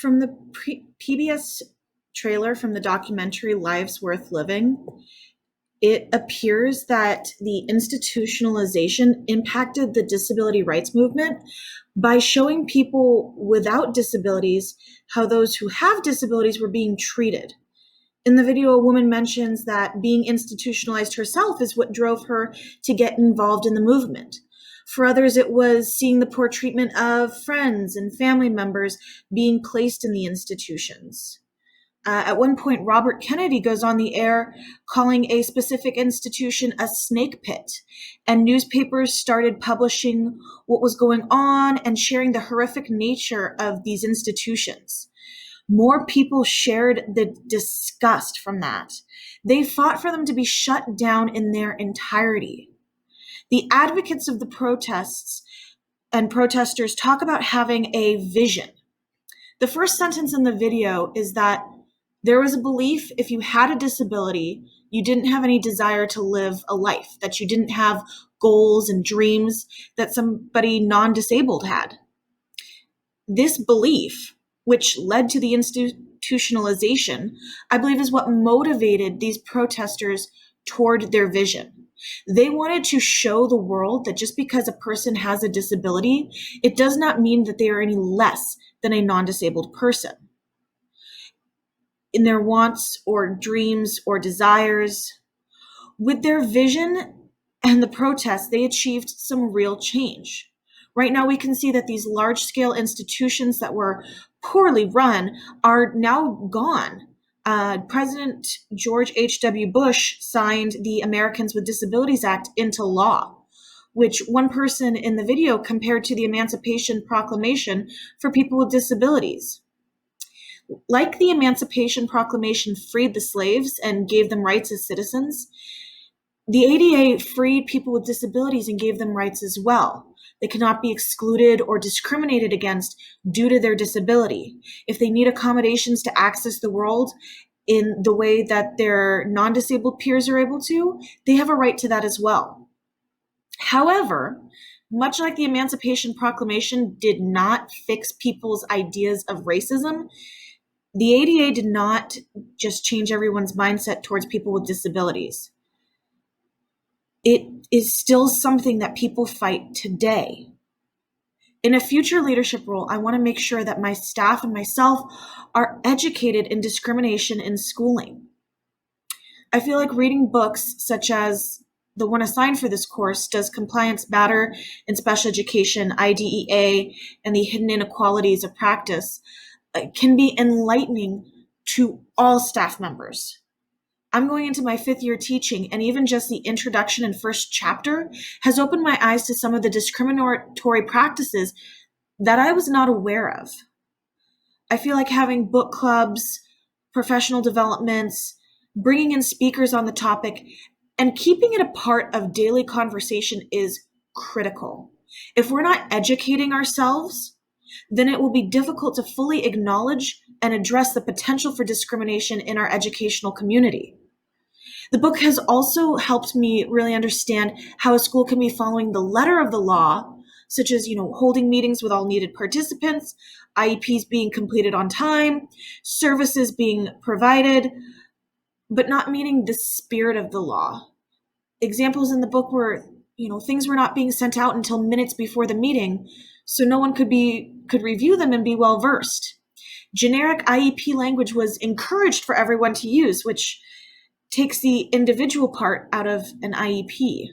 From the PBS trailer from the documentary Lives Worth Living, it appears that the institutionalization impacted the disability rights movement by showing people without disabilities how those who have disabilities were being treated. In the video, a woman mentions that being institutionalized herself is what drove her to get involved in the movement. For others, it was seeing the poor treatment of friends and family members being placed in the institutions. At one point, Robert Kennedy goes on the air calling a specific institution a snake pit, and newspapers started publishing what was going on and sharing the horrific nature of these institutions. More people shared the disgust from that. They fought for them to be shut down in their entirety. The advocates of the protests and protesters talk about having a vision. The first sentence in the video is that there was a belief if you had a disability, you didn't have any desire to live a life, that you didn't have goals and dreams that somebody non-disabled had. This belief, which led to the institutionalization, I believe is what motivated these protesters toward their vision. They wanted to show the world that just because a person has a disability, it does not mean that they are any less than a non-disabled person. In their wants or dreams or desires, with their vision and the protests, they achieved some real change. Right now, we can see that these large-scale institutions that were poorly run are now gone. President George H.W. Bush signed the Americans with Disabilities Act into law, which one person in the video compared to the Emancipation Proclamation for people with disabilities. Like the Emancipation Proclamation freed the slaves and gave them rights as citizens, the ADA freed people with disabilities and gave them rights as well. They cannot be excluded or discriminated against due to their disability. If they need accommodations to access the world in the way that their non-disabled peers are able to, they have a right to that as well. However, much like the Emancipation Proclamation did not fix people's ideas of racism, the ADA did not just change everyone's mindset towards people with disabilities. It is still something that people fight today. In a future leadership role, I want to make sure that my staff and myself are educated in discrimination in schooling. I feel like reading books such as the one assigned for this course, Does Compliance Matter in Special Education, IDEA, and the Hidden Inequalities of Practice, can be enlightening to all staff members. I'm going into my 5th year teaching, and even just the introduction and first chapter has opened my eyes to some of the discriminatory practices that I was not aware of. I feel like having book clubs, professional developments, bringing in speakers on the topic, and keeping it a part of daily conversation is critical. If we're not educating ourselves, then it will be difficult to fully acknowledge and address the potential for discrimination in our educational community. The book has also helped me really understand how a school can be following the letter of the law, such as, holding meetings with all needed participants, IEPs being completed on time, services being provided, but not meeting the spirit of the law. Examples in the book were, things were not being sent out until minutes before the meeting, so no one could review them and be well versed. Generic IEP language was encouraged for everyone to use, which takes the individual part out of an IEP.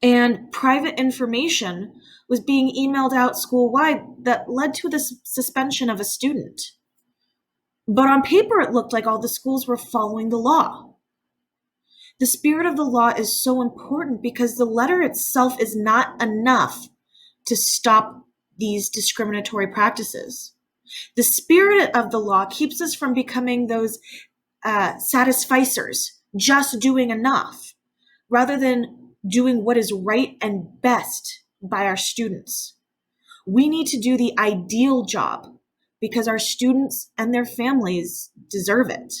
And private information was being emailed out school-wide that led to the suspension of a student. But on paper, it looked like all the schools were following the law. The spirit of the law is so important because the letter itself is not enough to stop these discriminatory practices. The spirit of the law keeps us from becoming those satisficers, just doing enough, rather than doing what is right and best by our students. We need to do the ideal job because our students and their families deserve it.